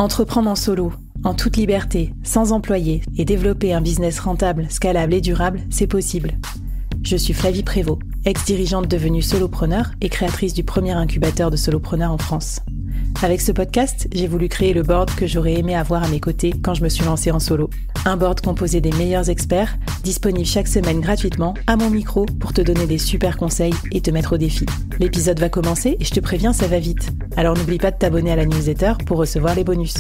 Entreprendre en solo, en toute liberté, sans employé et développer un business rentable, scalable et durable, c'est possible. Je suis Flavie Prévost, ex-dirigeante devenue solopreneur et créatrice du premier incubateur de solopreneurs en France. Avec ce podcast, j'ai voulu créer le board que j'aurais aimé avoir à mes côtés quand je me suis lancée en solo. Un board composé des meilleurs experts, disponible chaque semaine gratuitement à mon micro pour te donner des super conseils et te mettre au défi. L'épisode va commencer et je te préviens, ça va vite. Alors n'oublie pas de t'abonner à la newsletter pour recevoir les bonus.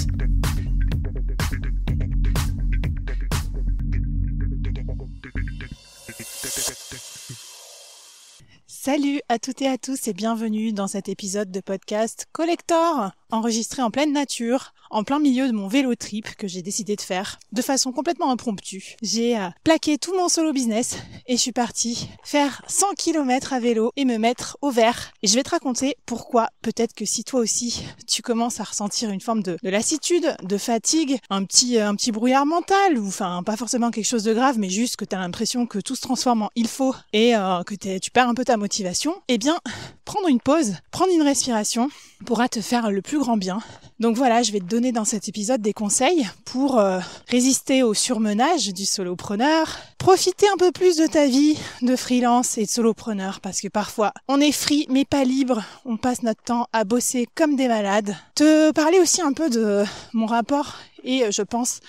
Salut à toutes et à tous et bienvenue dans cet épisode de podcast Collector, enregistré en pleine nature, en plein milieu de mon vélo trip que j'ai décidé de faire de façon complètement impromptue. J'ai plaqué tout mon solo business et je suis partie faire 100 km à vélo et me mettre au vert. Et je vais te raconter pourquoi. Peut-être que si toi aussi tu commences à ressentir une forme de lassitude, de fatigue, un petit brouillard mental, ou enfin pas forcément quelque chose de grave, mais juste que tu as l'impression que tout se transforme en il faut et que tu perds un peu ta motivation, eh bien prendre une pause, prendre une respiration pourra te faire le plus grand bien. Donc voilà, je vais te donner dans cet épisode des conseils pour résister au surmenage du solopreneur, profiter un peu plus de ta vie de freelance et de solopreneur, parce que parfois on est free mais pas libre, on passe notre temps à bosser comme des malades. Te parler aussi un peu de mon rapport et je pense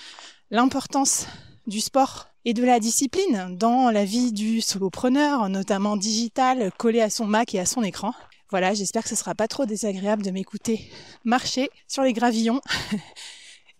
l'importance du sport et de la discipline dans la vie du solopreneur, notamment digital, collé à son Mac et à son écran. Voilà, j'espère que ce sera pas trop désagréable de m'écouter marcher sur les gravillons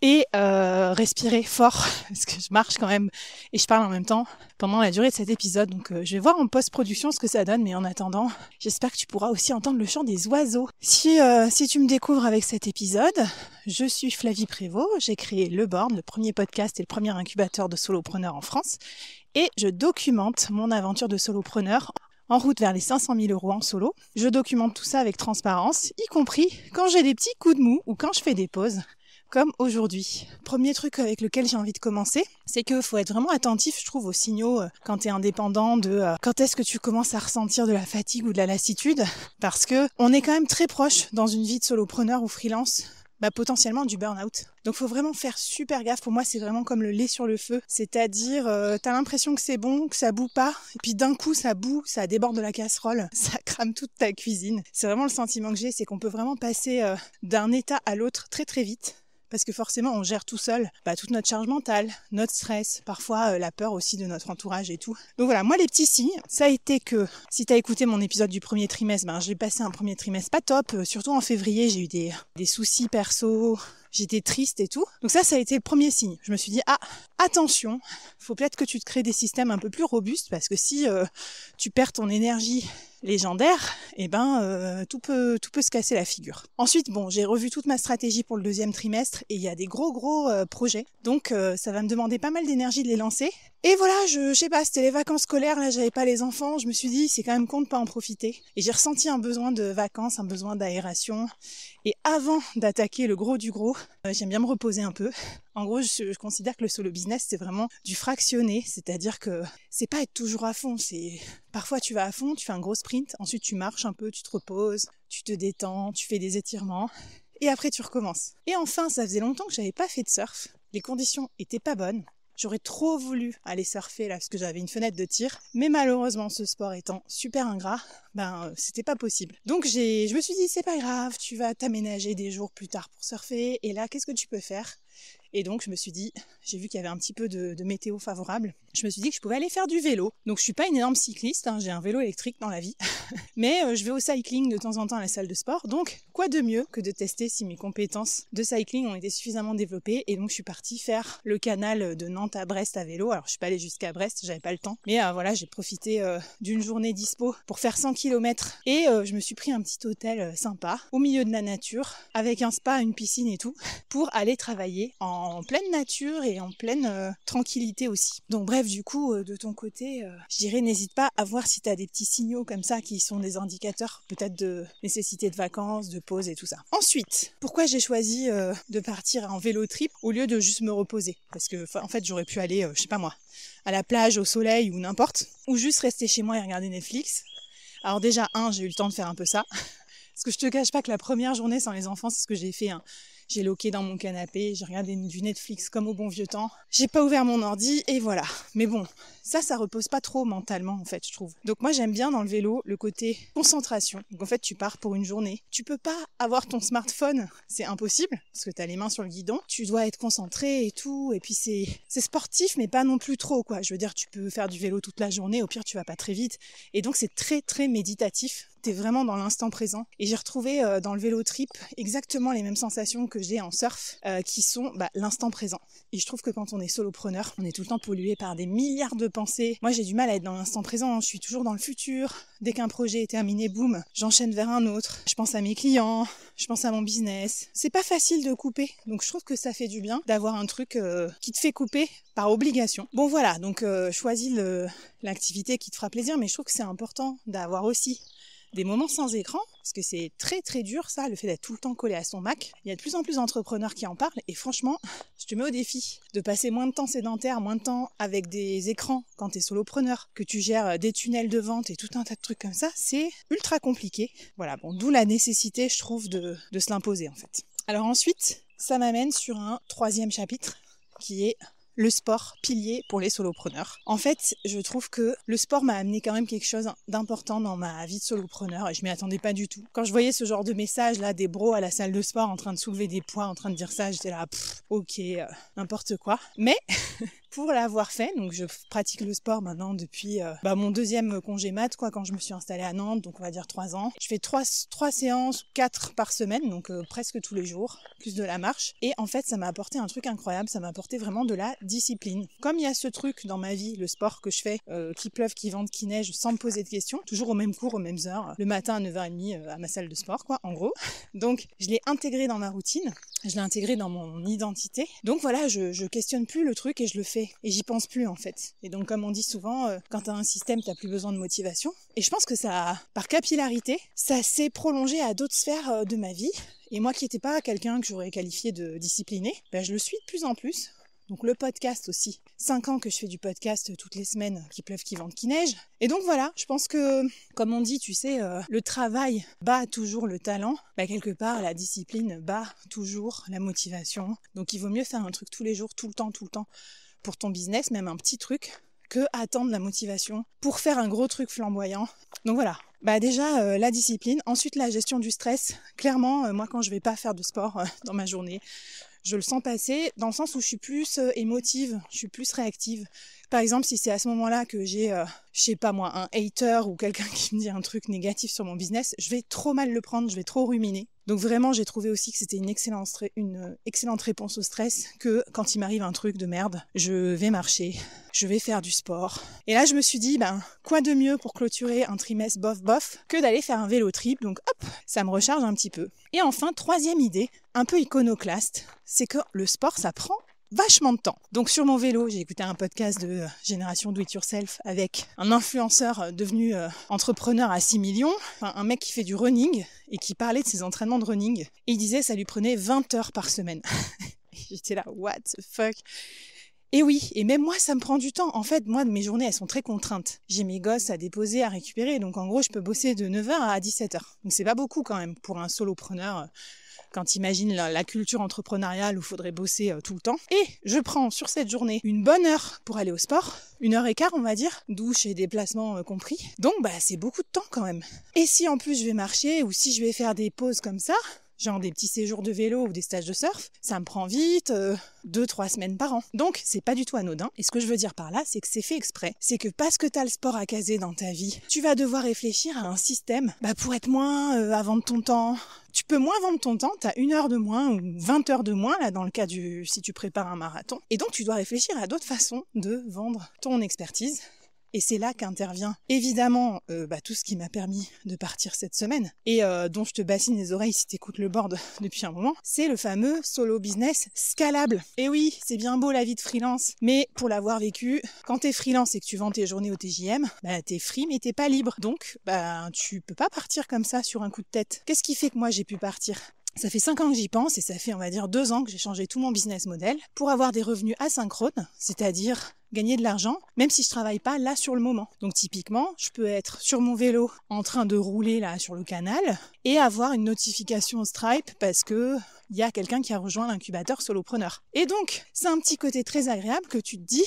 et respirer fort, parce que je marche quand même et je parle en même temps pendant la durée de cet épisode. Donc je vais voir en post-production ce que ça donne, mais en attendant, j'espère que tu pourras aussi entendre le chant des oiseaux. Si tu me découvres avec cet épisode, je suis Flavie Prévost, j'ai créé Le Board, le premier podcast et le premier incubateur de solopreneurs en France, et je documente mon aventure de solopreneur en route vers les 500 000 € en solo. Je documente tout ça avec transparence, y compris quand j'ai des petits coups de mou ou quand je fais des pauses, comme aujourd'hui. Premier truc avec lequel j'ai envie de commencer, c'est qu'il faut être vraiment attentif, je trouve, aux signaux quand tu es indépendant de quand est-ce que tu commences à ressentir de la fatigue ou de la lassitude, parce que on est quand même très proche dans une vie de solopreneur ou freelance, potentiellement du burn-out. Donc faut vraiment faire super gaffe. Pour moi, c'est vraiment comme le lait sur le feu. C'est-à-dire, t'as l'impression que c'est bon, que ça bout pas, et puis d'un coup, ça bout, ça déborde de la casserole, ça crame toute ta cuisine. C'est vraiment le sentiment que j'ai, c'est qu'on peut vraiment passer d'un état à l'autre très très vite. Parce que forcément, on gère tout seul toute notre charge mentale, notre stress, parfois la peur aussi de notre entourage et tout. Donc voilà, moi les petits signes, ça a été que, si t'as écouté mon épisode du premier trimestre, j'ai passé un premier trimestre pas top, surtout en février, j'ai eu des soucis perso, j'étais triste et tout. Donc ça a été le premier signe. Je me suis dit, attention, faut peut-être que tu te crées des systèmes un peu plus robustes, parce que si tu perds ton énergie légendaire, tout peut se casser la figure. Ensuite, j'ai revu toute ma stratégie pour le deuxième trimestre et il y a des gros projets. Donc ça va me demander pas mal d'énergie de les lancer. Et voilà, je sais pas, c'était les vacances scolaires, là j'avais pas les enfants, je me suis dit c'est quand même con de pas en profiter. Et j'ai ressenti un besoin de vacances, un besoin d'aération. Et avant d'attaquer le gros du gros, j'aime bien me reposer un peu. En gros, je considère que le solo business, c'est vraiment du fractionné, c'est-à-dire que c'est pas être toujours à fond, c'est parfois tu vas à fond, tu fais un gros sprint, ensuite tu marches un peu, tu te reposes, tu te détends, tu fais des étirements, et après tu recommences. Et enfin, ça faisait longtemps que j'avais pas fait de surf, les conditions étaient pas bonnes. J'aurais trop voulu aller surfer là, parce que j'avais une fenêtre de tir, mais malheureusement, ce sport étant super ingrat, c'était pas possible. Donc je me suis dit, c'est pas grave, tu vas t'aménager des jours plus tard pour surfer, et là, qu'est-ce que tu peux faire ? Et donc je me suis dit, j'ai vu qu'il y avait un petit peu de météo favorable, je me suis dit que je pouvais aller faire du vélo. Donc je suis pas une énorme cycliste, j'ai un vélo électrique dans la vie, mais je vais au cycling de temps en temps à la salle de sport, donc quoi de mieux que de tester si mes compétences de cycling ont été suffisamment développées, et donc je suis partie faire le canal de Nantes à Brest à vélo. Alors je suis pas allée jusqu'à Brest, j'avais pas le temps, mais voilà, j'ai profité d'une journée dispo pour faire 100 km, et je me suis pris un petit hôtel sympa, au milieu de la nature, avec un spa, une piscine et tout, pour aller travailler en pleine nature et en pleine tranquillité aussi. Donc bref, du coup, de ton côté, je dirais n'hésite pas à voir si tu as des petits signaux comme ça qui sont des indicateurs peut-être de nécessité de vacances, de pause et tout ça. Ensuite, pourquoi j'ai choisi de partir en vélo trip au lieu de juste me reposer ? Parce que en fait, j'aurais pu aller, je sais pas moi, à la plage, au soleil ou n'importe, ou juste rester chez moi et regarder Netflix. Alors déjà, j'ai eu le temps de faire un peu ça. Parce que je te cache pas que la première journée sans les enfants, c'est ce que j'ai fait. j'ai loqué dans mon canapé, j'ai regardé du Netflix comme au bon vieux temps. J'ai pas ouvert mon ordi et voilà. Mais bon, ça repose pas trop mentalement en fait, je trouve. Donc moi j'aime bien dans le vélo le côté concentration. Donc en fait tu pars pour une journée. Tu peux pas avoir ton smartphone, c'est impossible parce que t'as les mains sur le guidon. Tu dois être concentré et tout. Et puis c'est sportif mais pas non plus trop quoi. Je veux dire tu peux faire du vélo toute la journée, au pire tu vas pas très vite. Et donc c'est très très méditatif. T'es vraiment dans l'instant présent. Et j'ai retrouvé dans le vélo trip exactement les mêmes sensations que j'ai en surf, qui sont l'instant présent. Et je trouve que quand on est solopreneur, on est tout le temps pollué par des milliards de pensées. Moi, j'ai du mal à être dans l'instant présent. Je suis toujours dans le futur. Dès qu'un projet est terminé, boum, j'enchaîne vers un autre. Je pense à mes clients, je pense à mon business. C'est pas facile de couper. Donc, je trouve que ça fait du bien d'avoir un truc qui te fait couper par obligation. Bon, voilà. Donc, choisis l'activité qui te fera plaisir. Mais je trouve que c'est important d'avoir aussi des moments sans écran, parce que c'est très très dur ça, le fait d'être tout le temps collé à son Mac. Il y a de plus en plus d'entrepreneurs qui en parlent et franchement, je te mets au défi de passer moins de temps sédentaire, moins de temps avec des écrans quand t'es solopreneur, que tu gères des tunnels de vente et tout un tas de trucs comme ça, c'est ultra compliqué. Voilà, bon, d'où la nécessité, je trouve, de se l'imposer en fait. Alors ensuite, ça m'amène sur un 3e chapitre qui est le sport, pilier pour les solopreneurs. En fait, je trouve que le sport m'a amené quand même quelque chose d'important dans ma vie de solopreneur et je m'y attendais pas du tout. Quand je voyais ce genre de message là, des bros à la salle de sport en train de soulever des poids, en train de dire ça, j'étais là, ok, n'importe quoi. Mais pour l'avoir fait, donc je pratique le sport maintenant depuis mon 2e congé mat, quand je me suis installée à Nantes, donc on va dire 3 ans. Je fais 3 séances, 4 par semaine, donc presque tous les jours, plus de la marche. Et en fait, ça m'a apporté un truc incroyable, ça m'a apporté vraiment de la discipline. Comme il y a ce truc dans ma vie, le sport que je fais, qu'il pleuve, qu'il vente, qu'il neige, sans me poser de questions, toujours au même cours, aux mêmes heures, le matin à 9h30 à ma salle de sport, en gros. Donc, je l'ai intégré dans ma routine, je l'ai intégré dans mon identité. Donc voilà, je questionne plus le truc et je le fais. Et j'y pense plus en fait. Et donc comme on dit souvent, quand t'as un système, t'as plus besoin de motivation. Et je pense que ça, par capillarité, ça s'est prolongé à d'autres sphères de ma vie. Et moi qui n'étais pas quelqu'un que j'aurais qualifié de discipliné, je le suis de plus en plus. Donc le podcast aussi. 5 ans que je fais du podcast toutes les semaines, qu'il pleuve, qu'il vente, qu'il neige. Et donc voilà, je pense que, comme on dit, tu sais, le travail bat toujours le talent. Quelque part, la discipline bat toujours la motivation. Donc il vaut mieux faire un truc tous les jours, tout le temps, pour ton business, même un petit truc, que attendre la motivation pour faire un gros truc flamboyant. Donc voilà. Déjà, la discipline. Ensuite, la gestion du stress. Clairement, moi, quand je vais pas faire de sport dans ma journée, je le sens passer dans le sens où je suis plus émotive, je suis plus réactive. Par exemple, si c'est à ce moment-là que j'ai, je sais pas moi, un hater ou quelqu'un qui me dit un truc négatif sur mon business, je vais trop mal le prendre, je vais trop ruminer. Donc vraiment, j'ai trouvé aussi que c'était une excellente réponse au stress, que quand il m'arrive un truc de merde, je vais marcher, je vais faire du sport. Et là, je me suis dit, quoi de mieux pour clôturer un trimestre bof que d'aller faire un vélo trip. Donc hop, ça me recharge un petit peu. Et enfin, 3e idée, un peu iconoclaste, c'est que le sport, ça prend vachement de temps. Donc sur mon vélo, j'ai écouté un podcast de Génération Do It Yourself avec un influenceur devenu entrepreneur à 6 millions, un mec qui fait du running et qui parlait de ses entraînements de running. Et il disait que ça lui prenait 20 heures par semaine. J'étais là, what the fuck? Et oui, et même moi, ça me prend du temps. En fait, moi, mes journées, elles sont très contraintes. J'ai mes gosses à déposer, à récupérer. Donc en gros, je peux bosser de 9h à 17h. Donc c'est pas beaucoup quand même pour un solopreneur. Quand t'imagines la culture entrepreneuriale où il faudrait bosser tout le temps. Et je prends sur cette journée une bonne heure pour aller au sport, 1h15 on va dire, douche et déplacement compris. Donc c'est beaucoup de temps quand même. Et si en plus je vais marcher ou si je vais faire des pauses comme ça, genre des petits séjours de vélo ou des stages de surf, ça me prend vite 2-3 semaines par an. Donc c'est pas du tout anodin. Et ce que je veux dire par là, c'est que c'est fait exprès. C'est que parce que t'as le sport à caser dans ta vie, tu vas devoir réfléchir à un système pour être moins à vendre ton temps. Tu peux moins vendre ton temps, t'as 1 heure de moins ou 20 heures de moins, là dans le cas si tu prépares un marathon. Et donc tu dois réfléchir à d'autres façons de vendre ton expertise. Et c'est là qu'intervient évidemment tout ce qui m'a permis de partir cette semaine et dont je te bassine les oreilles si t'écoutes le board depuis un moment, c'est le fameux solo business scalable. Et oui, c'est bien beau la vie de freelance, mais pour l'avoir vécu, quand t'es freelance et que tu vends tes journées au TJM, t'es free mais t'es pas libre. Donc tu peux pas partir comme ça sur un coup de tête. Qu'est-ce qui fait que moi j'ai pu partir ? Ça fait 5 ans que j'y pense et ça fait, on va dire, 2 ans que j'ai changé tout mon business model pour avoir des revenus asynchrones, c'est-à-dire gagner de l'argent, même si je travaille pas là sur le moment. Donc typiquement, je peux être sur mon vélo en train de rouler là sur le canal et avoir une notification Stripe parce que il y a quelqu'un qui a rejoint l'incubateur solopreneur. Et donc, c'est un petit côté très agréable que tu te dis,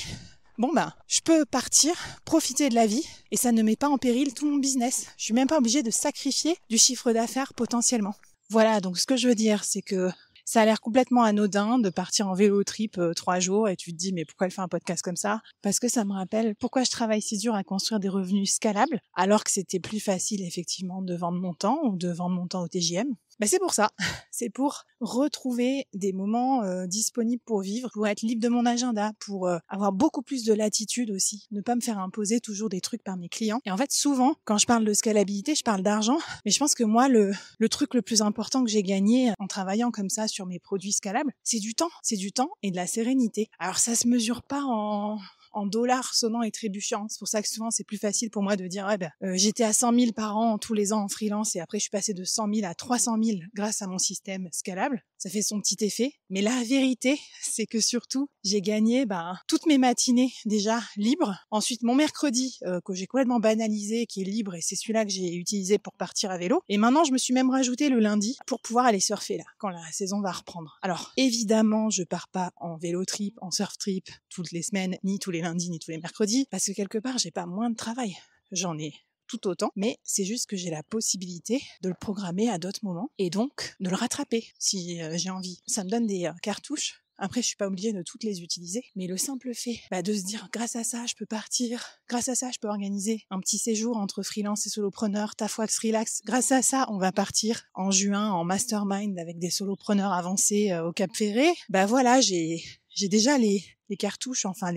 bon je peux partir, profiter de la vie et ça ne met pas en péril tout mon business. Je suis même pas obligée de sacrifier du chiffre d'affaires potentiellement. Voilà, donc ce que je veux dire, c'est que ça a l'air complètement anodin de partir en vélo trip 3 jours et tu te dis mais pourquoi elle fait un podcast comme ça? Parce que ça me rappelle pourquoi je travaille si dur à construire des revenus scalables alors que c'était plus facile effectivement de vendre mon temps ou de vendre mon temps au TJM. C'est pour ça, c'est pour retrouver des moments disponibles pour vivre, pour être libre de mon agenda, pour avoir beaucoup plus de latitude aussi, ne pas me faire imposer toujours des trucs par mes clients. Et en fait, souvent, quand je parle de scalabilité, je parle d'argent, mais je pense que moi, le truc le plus important que j'ai gagné en travaillant comme ça sur mes produits scalables, c'est du temps et de la sérénité. Alors ça se mesure pas en dollars sonnants et trébuchants. C'est pour ça que souvent c'est plus facile pour moi de dire j'étais à 100 000 par an tous les ans en freelance et après je suis passée de 100 000 à 300 000 grâce à mon système scalable. Ça fait son petit effet. Mais la vérité, c'est que surtout, j'ai gagné toutes mes matinées déjà libres. Ensuite, mon mercredi, que j'ai complètement banalisé, qui est libre, et c'est celui-là que j'ai utilisé pour partir à vélo. Et maintenant, je me suis même rajouté le lundi pour pouvoir aller surfer là, quand la saison va reprendre. Alors, évidemment, je pars pas en vélo trip, en surf trip, toutes les semaines, ni tous les lundis, ni tous les mercredis, parce que quelque part, j'ai pas moins de travail. J'en ai tout autant, mais c'est juste que j'ai la possibilité de le programmer à d'autres moments et donc de le rattraper si j'ai envie. Ça me donne des cartouches. Après, je suis pas obligée de toutes les utiliser, mais le simple fait de se dire grâce à ça, je peux partir, grâce à ça, je peux organiser un petit séjour entre freelance et solopreneur, Tafwax Relax. Grâce à ça, on va partir en juin en mastermind avec des solopreneurs avancés au Cap Ferré. Voilà, j'ai déjà les cartouches, enfin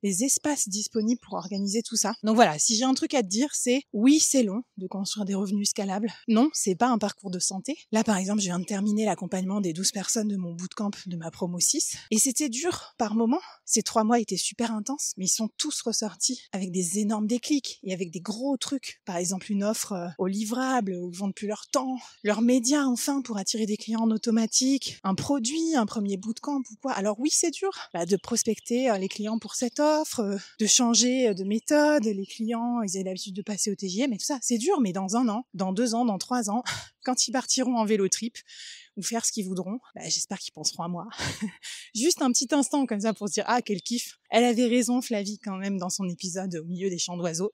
les espaces disponibles pour organiser tout ça. Donc voilà, si j'ai un truc à te dire, c'est oui, c'est long de construire des revenus scalables. Non, c'est pas un parcours de santé. Là, par exemple, je viens de terminer l'accompagnement des 12 personnes de mon bootcamp de ma promo 6 et c'était dur par moments. Ces 3 mois étaient super intenses, mais ils sont tous ressortis avec des énormes déclics et avec des gros trucs. Par exemple, une offre aux livrables où ils vendent plus leur temps, leurs médias enfin pour attirer des clients en automatique, un produit, un premier bootcamp ou quoi. Alors oui, c'est dur de prospecter les clients pour cette offre, de changer de méthode. Les clients, ils avaient l'habitude de passer au TJM et tout ça. C'est dur, mais dans 1 an, dans 2 ans, dans 3 ans, quand ils partiront en vélo trip ou faire ce qu'ils voudront, j'espère qu'ils penseront à moi. Juste un petit instant comme ça pour se dire « Ah, quel kiff !» Elle avait raison, Flavie, quand même, dans son épisode au milieu des chants d'oiseaux.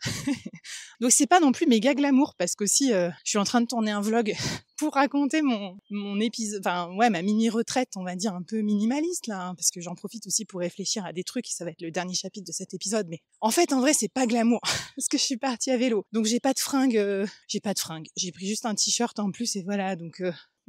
Donc c'est pas non plus méga glamour, parce qu'aussi, je suis en train de tourner un vlog pour raconter mon épisode, ma mini-retraite, on va dire, un peu minimaliste, là, parce que j'en profite aussi pour réfléchir à des trucs, et ça va être le dernier chapitre de cet épisode, mais en fait, en vrai, c'est pas glamour, parce que je suis partie à vélo. Donc j'ai pas de fringues, j'ai pris juste un t-shirt en plus, et voilà, donc...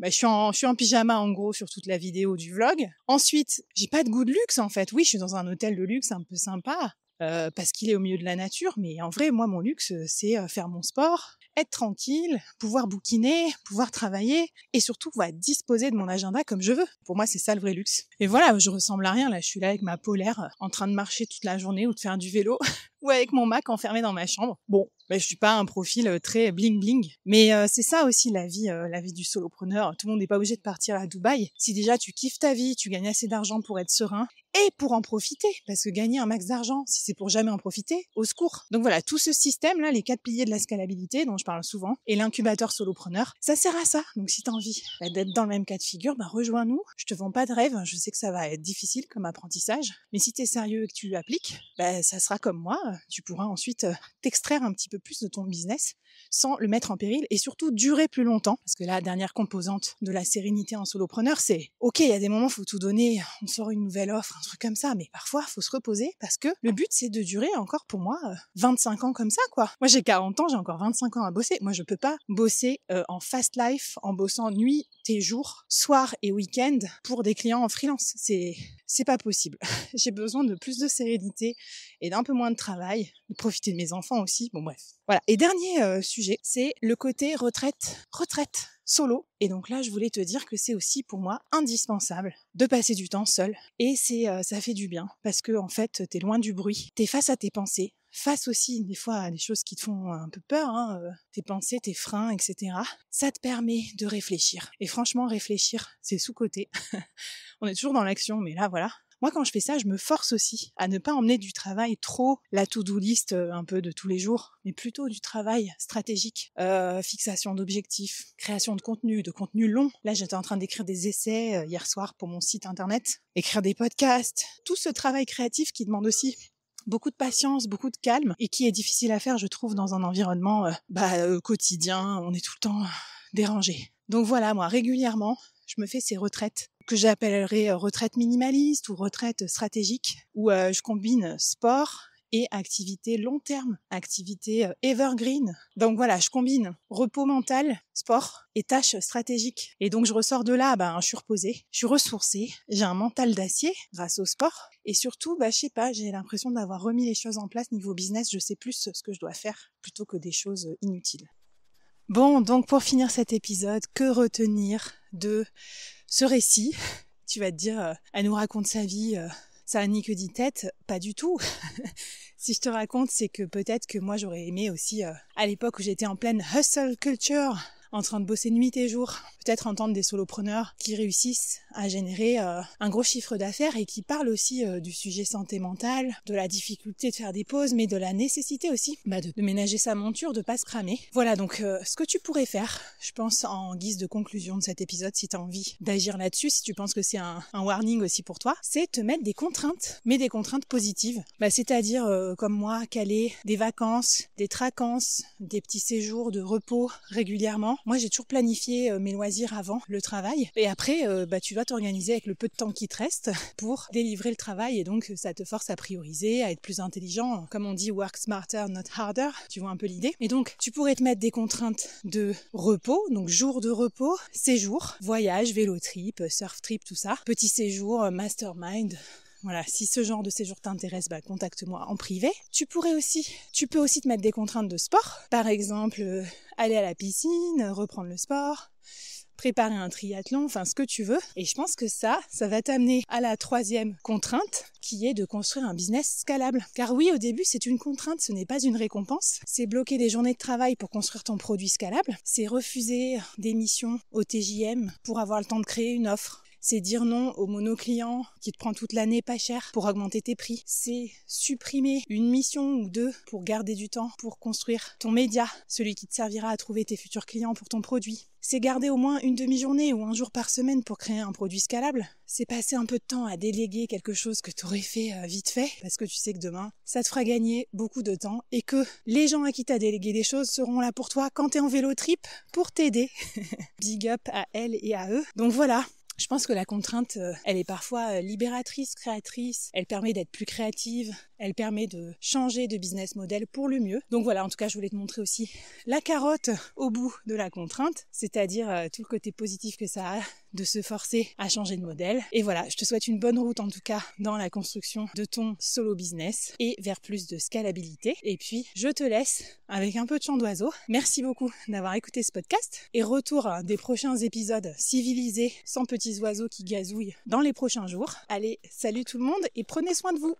je suis en pyjama en gros sur toute la vidéo du vlog. Ensuite, j'ai pas de goût de luxe en fait. Oui, je suis dans un hôtel de luxe un peu sympa parce qu'il est au milieu de la nature, mais en vrai, moi, mon luxe, c'est faire mon sport, être tranquille, pouvoir bouquiner, pouvoir travailler et surtout disposer de mon agenda comme je veux. Pour moi, c'est ça le vrai luxe. Et voilà, je ressemble à rien là. Je suis là avec ma polaire en train de marcher toute la journée ou de faire du vélo ou avec mon Mac enfermé dans ma chambre. Bon, je suis pas un profil très bling bling, mais c'est ça aussi la vie du solopreneur. Tout le monde n'est pas obligé de partir à Dubaï. Si déjà tu kiffes ta vie, tu gagnes assez d'argent pour être serein et pour en profiter, parce que gagner un max d'argent, si c'est pour jamais en profiter, au secours. Donc voilà, tout ce système là, les 4 piliers de la scalabilité dont je parle souvent, et l'incubateur solopreneur, ça sert à ça. Donc si t'as envie d'être dans le même cas de figure, rejoins-nous. Je te vends pas de rêve, je sais que ça va être difficile comme apprentissage, mais si t'es sérieux et que tu l'appliques, ça sera comme moi, tu pourras ensuite t'extraire un petit peu plus de ton business sans le mettre en péril et surtout durer plus longtemps. Parce que la dernière composante de la sérénité en solopreneur, c'est ok, il y a des moments, faut tout donner, on sort une nouvelle offre, un truc comme ça, mais parfois, faut se reposer parce que le but, c'est de durer encore pour moi 25 ans comme ça, quoi. Moi, j'ai 40 ans, j'ai encore 25 ans à bosser. Moi, je peux pas bosser en fast life, en bossant nuit et jour, soir et week-end pour des clients en freelance. C'est pas possible. J'ai besoin de plus de sérénité et d'un peu moins de travail, de profiter de mes enfants aussi. Bon, bref. Voilà. Et dernier sujet, c'est le côté retraite solo. Et donc là, je voulais te dire que c'est aussi pour moi indispensable de passer du temps seul. Et ça fait du bien parce que en fait, t'es loin du bruit, t'es face à tes pensées. face aussi des fois à des choses qui te font un peu peur, tes pensées, tes freins, etc. Ça te permet de réfléchir. Et franchement, réfléchir, c'est sous-coté. On est toujours dans l'action, mais là, voilà. Moi, quand je fais ça, je me force aussi à ne pas emmener du travail trop la to-do list un peu de tous les jours, mais plutôt du travail stratégique, fixation d'objectifs, création de contenu long. Là, j'étais en train d'écrire des essais hier soir pour mon site internet, écrire des podcasts, tout ce travail créatif qui demande aussi beaucoup de patience, beaucoup de calme et qui est difficile à faire, je trouve, dans un environnement quotidien. On est tout le temps dérangé. Donc voilà, moi, régulièrement, je me fais ces retraites que j'appellerais retraite minimaliste ou retraite stratégique, où je combine sport et activité long terme, activité evergreen. Donc voilà, je combine repos mental, sport et tâches stratégiques. Et donc je ressors de là, je suis reposée, je suis ressourcée, j'ai un mental d'acier grâce au sport. Et surtout, je sais pas, j'ai l'impression d'avoir remis les choses en place niveau business, je sais plus ce que je dois faire plutôt que des choses inutiles. Bon, donc pour finir cet épisode, que retenir de ce récit? Tu vas te dire, elle nous raconte sa vie, ça a ni queue ni tête. Pas du tout. Si je te raconte, c'est que peut-être que moi j'aurais aimé aussi, à l'époque où j'étais en pleine hustle culture, en train de bosser nuit et jour, peut-être entendre des solopreneurs qui réussissent à générer un gros chiffre d'affaires et qui parlent aussi du sujet santé mentale, de la difficulté de faire des pauses, mais de la nécessité aussi de ménager sa monture, de pas se cramer. Voilà, donc ce que tu pourrais faire, je pense en guise de conclusion de cet épisode, si tu as envie d'agir là-dessus, si tu penses que c'est un warning aussi pour toi, c'est te mettre des contraintes, mais des contraintes positives. C'est-à-dire, comme moi, caler des vacances, des tracances, des petits séjours de repos régulièrement. Moi, j'ai toujours planifié mes loisirs avant le travail. Et après, tu dois t'organiser avec le peu de temps qui te reste pour délivrer le travail. Et donc, ça te force à prioriser, à être plus intelligent. Comme on dit, work smarter, not harder. Tu vois un peu l'idée. Et donc, tu pourrais te mettre des contraintes de repos. Donc, jour de repos, séjour, voyage, vélo trip, surf trip, tout ça. Petit séjour, mastermind. Voilà, si ce genre de séjour t'intéresse, contacte-moi en privé. Tu peux aussi te mettre des contraintes de sport. Par exemple, aller à la piscine, reprendre le sport, préparer un triathlon, enfin ce que tu veux. Et je pense que ça va t'amener à la 3e contrainte, qui est de construire un business scalable. Car oui, au début, c'est une contrainte, ce n'est pas une récompense. C'est bloquer des journées de travail pour construire ton produit scalable. C'est refuser des missions au TJM pour avoir le temps de créer une offre. C'est dire non au monoclient qui te prend toute l'année pas cher pour augmenter tes prix. C'est supprimer une mission ou 2 pour garder du temps pour construire ton média, celui qui te servira à trouver tes futurs clients pour ton produit. C'est garder au moins une demi-journée ou un jour par semaine pour créer un produit scalable. C'est passer un peu de temps à déléguer quelque chose que tu aurais fait vite fait, parce que tu sais que demain, ça te fera gagner beaucoup de temps et que les gens à qui t'as délégué des choses seront là pour toi quand t'es en vélo trip pour t'aider. Big up à elles et à eux. Donc voilà. Je pense que la contrainte, elle est parfois libératrice, créatrice, elle permet d'être plus créative, elle permet de changer de business model pour le mieux. Donc voilà, en tout cas, je voulais te montrer aussi la carotte au bout de la contrainte, c'est-à-dire tout le côté positif que ça a de se forcer à changer de modèle. Et voilà, je te souhaite une bonne route en tout cas dans la construction de ton solo business et vers plus de scalabilité. Et puis, je te laisse avec un peu de chant d'oiseau. Merci beaucoup d'avoir écouté ce podcast et retour des prochains épisodes civilisés sans petits oiseaux qui gazouillent dans les prochains jours. Allez, salut tout le monde et prenez soin de vous.